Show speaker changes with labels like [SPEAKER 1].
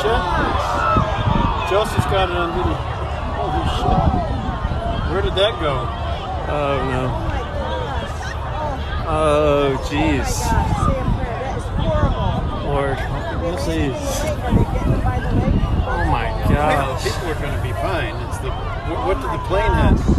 [SPEAKER 1] shit. Chelsea's got it on video. Holy shit. Where did that go?
[SPEAKER 2] Oh no. Oh jeez. Lord, please. Oh my gosh.
[SPEAKER 1] People are going to be fine. It's the what did the plane hit?